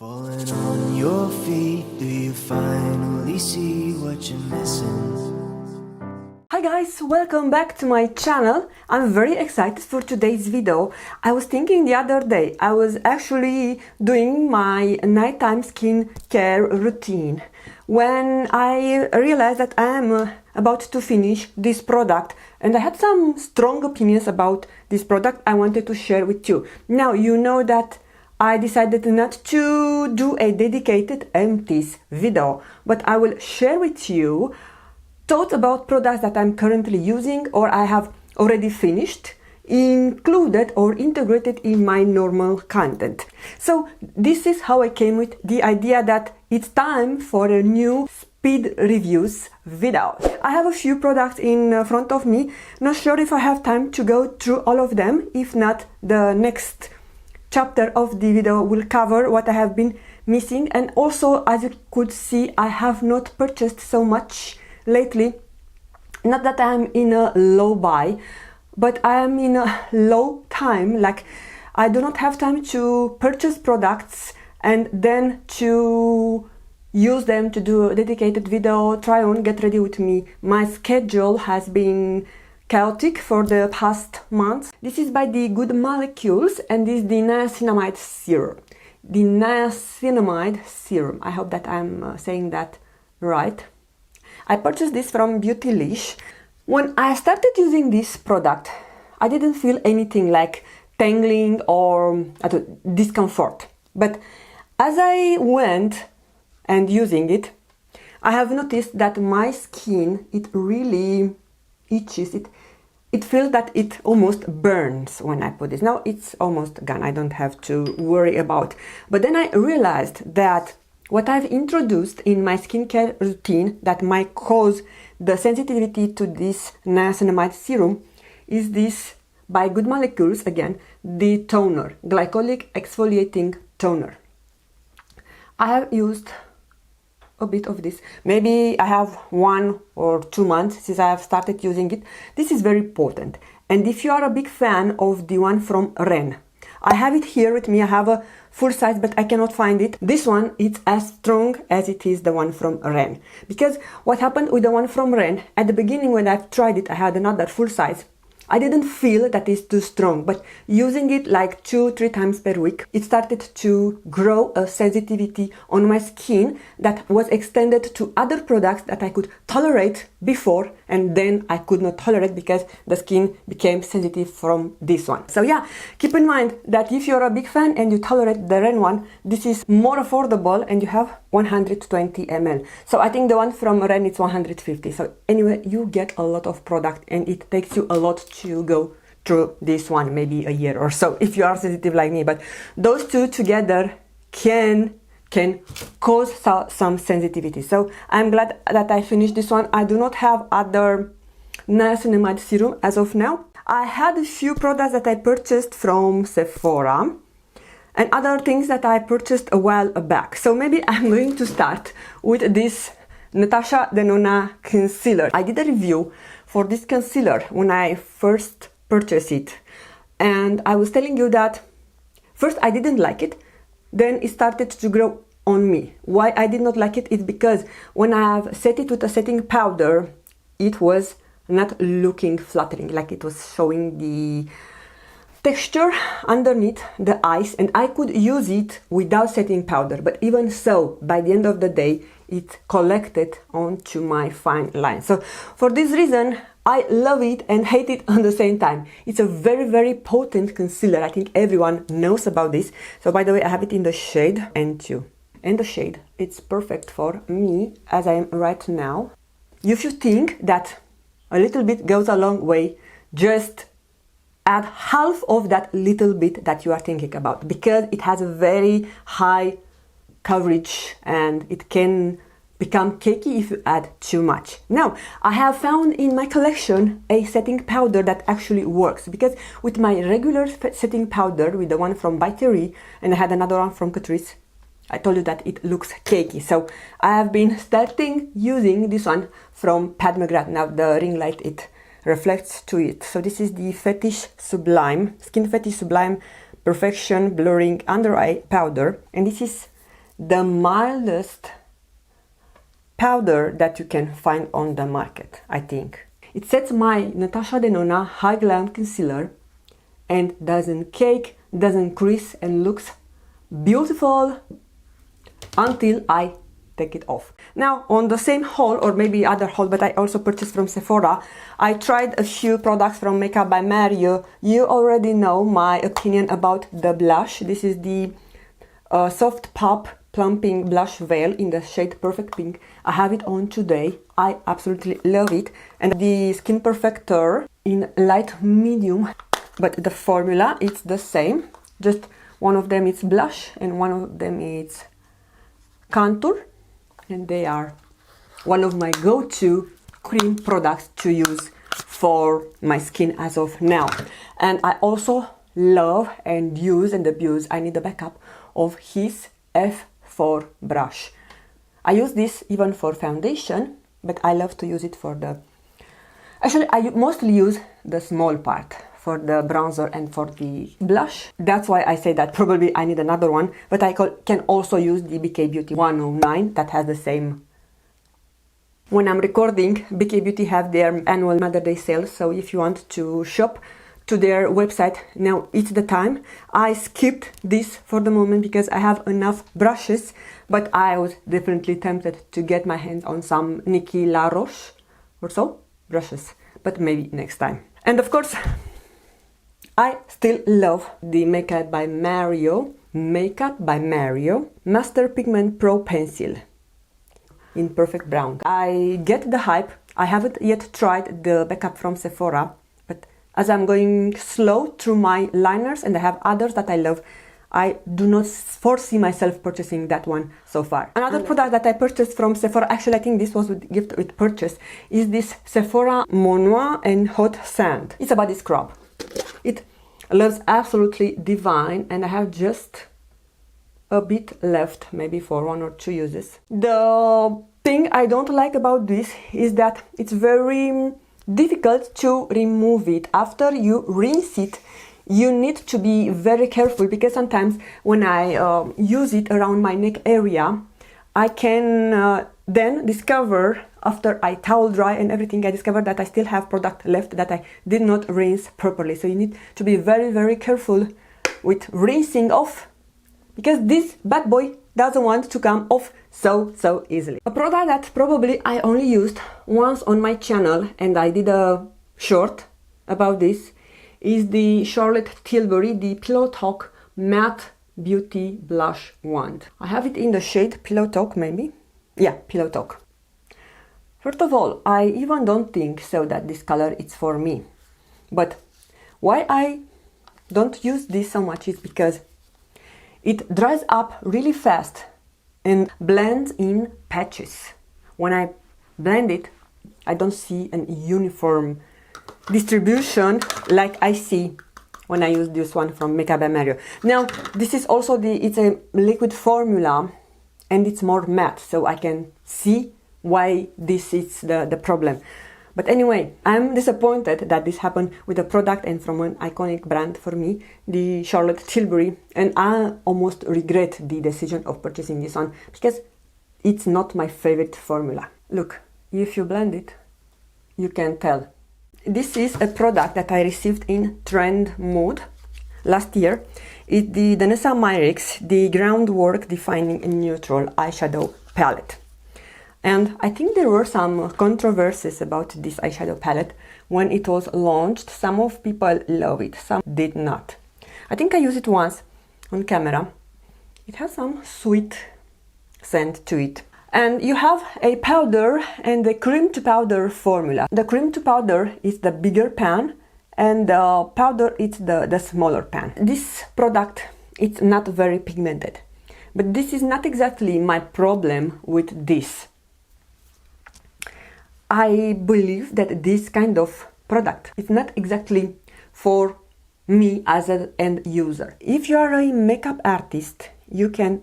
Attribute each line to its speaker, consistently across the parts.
Speaker 1: Falling on your feet, do you finally see what you're missing?
Speaker 2: Hi guys, welcome back to my channel. I'm very excited for today's video. I was thinking the other day, I was actually doing my nighttime skincare routine when I realized that I am about to finish this product, and I had some strong opinions about this product I wanted to share with you. Now, you know that I decided not to do a dedicated empties video, but I will share with you thoughts about products that I'm currently using or I have already finished, included or integrated in my normal content. So this is how I came with the idea that it's time for a new speed reviews video. I have a few products in front of me. Not sure if I have time to go through all of them. If not, the next chapter of the video will cover what I have been missing. And also, as you could see, I have not purchased so much lately. Not that I'm in a low buy, but I am in a low time. Like, I do not have time to purchase products and then to use them to do a dedicated video, try on, get ready with me. My schedule has been chaotic for the past months. This is by the Good Molecules and this is the Niacinamide Serum. The Niacinamide Serum. I hope that I'm saying that right. I purchased this from Beautylish. When I started using this product, I didn't feel anything like tangling or discomfort. But as I went and using it, I have noticed that my skin, it really itches. It feels that it almost burns when I put this. Now it's almost gone. I don't have to worry about. But then I realized that what I've introduced in my skincare routine that might cause the sensitivity to this niacinamide serum is this by Good Molecules, again, the toner, Glycolic Exfoliating Toner. I have used a bit of this. Maybe I have 1 or 2 months since I have started using it. This is very potent. And if you are a big fan of the one from Ren, I have it here with me. I have a full size, but I cannot find it. This one, it's as strong as it is the one from Ren. Because what happened with the one from Ren, at the beginning when I tried it, I had another full size. I didn't feel that it's too strong, but using it like 2-3 times per week, it started to grow a sensitivity on my skin that was extended to other products that I could tolerate before, and then I could not tolerate because the skin became sensitive from this one. So yeah, keep in mind that if you're a big fan and you tolerate the Ren one, this is more affordable and you have 120 ml. So I think the one from Ren is 150. So anyway, you get a lot of product and it takes you a lot to go through this one, maybe a year or so if you are sensitive like me. But those two together can cause some sensitivity. So I'm glad that I finished this one. I do not have other niacinamide serum as of now. I had a few products that I purchased from Sephora and other things that I purchased a while back. So maybe I'm going to start with this Natasha Denona concealer. I did a review for this concealer when I first purchased it, and I was telling you that first I didn't like it, then it started to grow on me. Why I did not like it is because when I have set it with a setting powder, it was not looking flattering, like it was showing the texture underneath the eyes, and I could use it without setting powder, but even so, by the end of the day, it collected onto my fine line. So for this reason, I love it and hate it on the same time. It's a very, very potent concealer. I think everyone knows about this. So by the way, I have it in the shade N2. And the shade, it's perfect for me as I am right now. If you think that a little bit goes a long way, just add half of that little bit that you are thinking about, because it has a very high coverage and it can become cakey if you add too much. Now, I have found in my collection a setting powder that actually works, because with my regular setting powder, with the one from By Thierry, and I had another one from Catrice, I told you that it looks cakey. So I have been starting using this one from McGrath. Now the ring light, it reflects to it. So this is the Fetish Sublime, Skin Fetish Sublime Perfection Blurring Under Eye Powder, and this is the mildest powder that you can find on the market, I think. It sets my Natasha Denona High Glam Concealer and doesn't cake, doesn't crease, and looks beautiful until I take it off. Now, on the same haul, or maybe other haul, but I also purchased from Sephora, I tried a few products from Makeup by Mario. You already know my opinion about the blush. This is the Soft Pop Plumping Blush Veil in the shade Perfect Pink. I have it on today. I absolutely love it. And the Skin Perfector in light medium, but the formula it's the same. Just one of them is blush and one of them is contour. And they are one of my go-to cream products to use for my skin as of now. And I also love and use and abuse, I need a backup of his F4 brush. I use this even for foundation, but I love to use it for the... Actually, I mostly use the small part for the bronzer and for the blush. That's why I say that probably I need another one, but I can also use the BK Beauty 109 that has the same. When I'm recording, BK Beauty have their annual Mother Day sale, so if you want to shop to their website, now it's the time. I skipped this for the moment because I have enough brushes, but I was definitely tempted to get my hands on some Niki La Roche or so brushes, but maybe next time. And of course, I still love the Makeup by Mario Master Pigment Pro Pencil in Perfect Brown. I get the hype. I haven't yet tried the backup from Sephora, but as I'm going slow through my liners and I have others that I love, I do not foresee myself purchasing that one so far. Another product that I purchased from Sephora, actually I think this was with gift with purchase, is this Sephora Monoi and Hot Sand. It's a body scrub. It looks absolutely divine, and I have just a bit left, maybe for 1 or 2 uses. The thing I don't like about this is that it's very difficult to remove it. After you rinse it, you need to be very careful, because sometimes when I use it around my neck area, I can then discover, after I towel dry and everything, I discover that I still have product left that I did not rinse properly. So you need to be very careful with rinsing off, because this bad boy doesn't want to come off so easily. A product that probably I only used once on my channel, and I did a short about this, is the Charlotte Tilbury, the Pillow Talk Matte Beauty Blush Wand. I have it in the shade Pillow Talk, maybe? Yeah, Pillow Talk. First of all, I even don't think so that this color is for me. But why I don't use this so much is because it dries up really fast and blends in patches. When I blend it, I don't see an uniform distribution like I see when I use this one from Makeup by Mario. Now, this is also it's a liquid formula and it's more matte, so I can see why this is the problem. But anyway, I'm disappointed that this happened with a product and from an iconic brand for me, the Charlotte Tilbury, and I almost regret the decision of purchasing this one because it's not my favorite formula. Look, if you blend it, you can tell. This is a product that I received in Trend Mode last year. It's the Danessa Myricks, the Groundwork Defining and Neutral Eyeshadow Palette. And I think there were some controversies about this eyeshadow palette when it was launched. Some of people love it, some did not. I think I used it once on camera. It has some sweet scent to it. And you have a powder and a cream to powder formula. The cream to powder is the bigger pan and the powder is the smaller pan. This product, it's not very pigmented. But this is not exactly my problem with this. I believe that this kind of product is not exactly for me as an end user. If you are a makeup artist, you can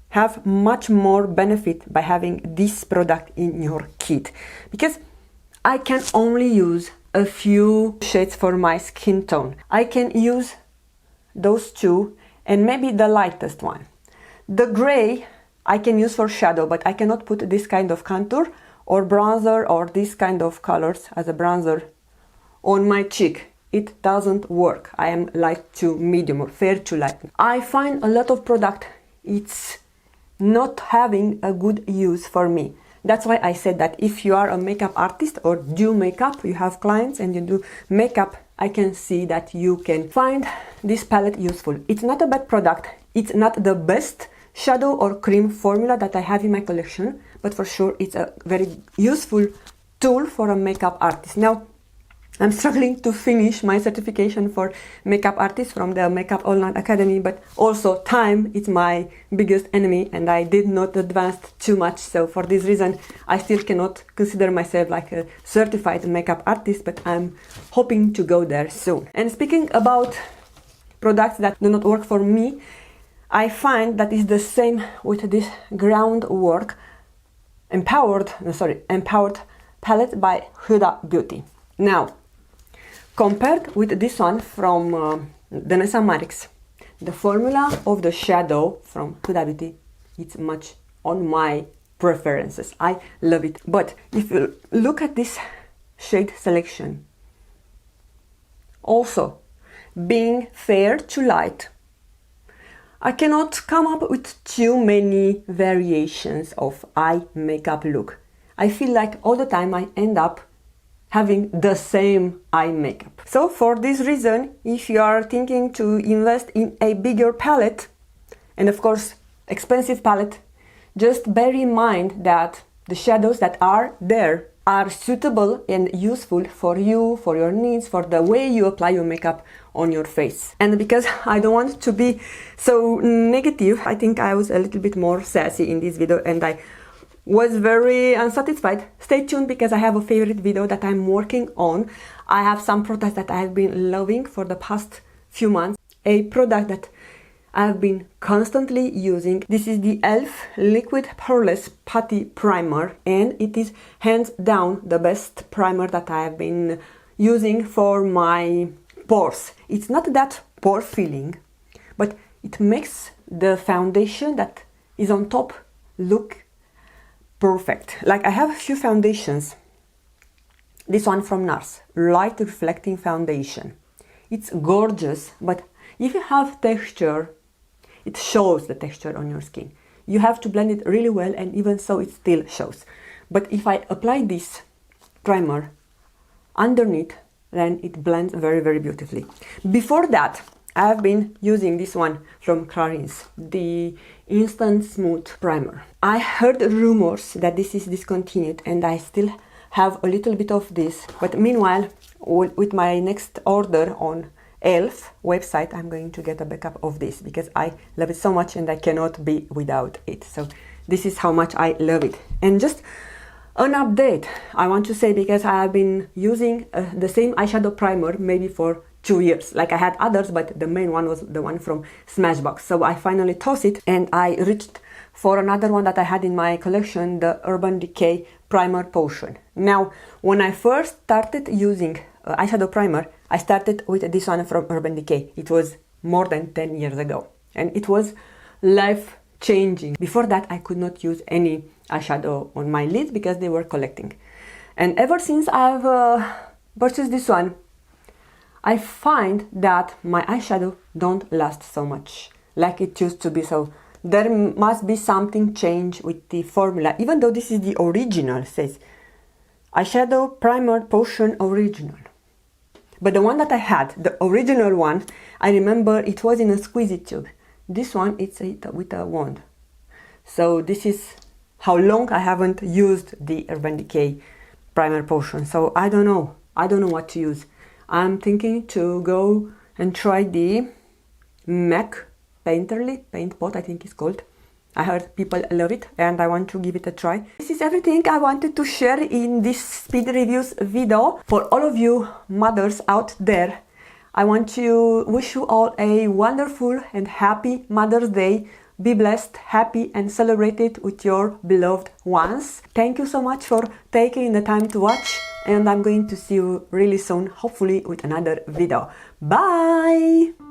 Speaker 2: have much more benefit by having this product in your kit, because I can only use a few shades for my skin tone. I can use those two and maybe the lightest one. The gray I can use for shadow, but I cannot put this kind of contour or bronzer or this kind of colors as a bronzer on my cheek. It doesn't work. I am light to medium or fair to light. I find a lot of product, it's not having a good use for me. That's why I said that if you are a makeup artist or do makeup, you have clients and you do makeup, I can see that you can find this palette useful. It's not a bad product. It's not the best shadow or cream formula that I have in my collection, but for sure it's a very useful tool for a makeup artist. Now, I'm struggling to finish my certification for makeup artist from the Makeup Online Academy, but also time is my biggest enemy and I did not advance too much. So for this reason, I still cannot consider myself like a certified makeup artist, but I'm hoping to go there soon. And speaking about products that do not work for me, I find that is the same with this Groundwork Empowered palette by Huda Beauty. Now, compared with this one from Danessa Myricks, the formula of the shadow from Huda Beauty, it's much on my preferences. I love it. But if you look at this shade selection, also being fair to light, I cannot come up with too many variations of eye makeup look. I feel like all the time I end up having the same eye makeup. So for this reason, if you are thinking to invest in a bigger palette, and of course expensive palette, just bear in mind that the shadows that are there are suitable and useful for you, for your needs, for the way you apply your makeup on your face. And because I don't want to be so negative, I think I was a little bit more sassy in this video and I was very unsatisfied. Stay tuned because I have a favorite video that I'm working on. I have some products that I have been loving for the past few months. A product that I've been constantly using. This is the E.L.F. Liquid Poreless Putty Primer, and it is hands down the best primer that I have been using for my pores. It's not that pore filling, but it makes the foundation that is on top look perfect. Like I have a few foundations. This one from NARS, Light Reflecting Foundation. It's gorgeous, but if you have texture, it shows the texture on your skin. You have to blend it really well, and even so it still shows. But if I apply this primer underneath, then it blends very, very beautifully. Before that, I have been using this one from Clarins, the Instant Smooth Primer. I heard rumors that this is discontinued, and I still have a little bit of this. But meanwhile, with my next order on E.L.F. website, I'm going to get a backup of this because I love it so much and I cannot be without it. So this is how much I love it. And just an update I want to say, because I have been using the same eyeshadow primer maybe for 2 years. Like I had others, but the main one was the one from Smashbox. So I finally tossed it and I reached for another one that I had in my collection, the Urban Decay Primer Potion. Now, when I first started using eyeshadow primer, I started with this one from Urban Decay. It was more than 10 years ago and it was life-changing. Before that, I could not use any eyeshadow on my lids because they were collecting. And ever since I've purchased this one, I find that my eyeshadow don't last so much like it used to be. So there must be something changed with the formula, even though this is the original, it says eyeshadow primer potion original. But the one that I had, the original one, I remember it was in a squeezy tube. This one, it's with a wand. So this is how long I haven't used the Urban Decay Primer Potion. So I don't know what to use. I'm thinking to go and try the MAC Painterly Paint Pot, I think it's called. I heard people love it and I want to give it a try. This is everything I wanted to share in this speed reviews video. For all of you mothers out there, I want to wish you all a wonderful and happy Mother's Day. Be blessed, happy and celebrate it with your beloved ones. Thank you so much for taking the time to watch, and I'm going to see you really soon, hopefully with another video. Bye!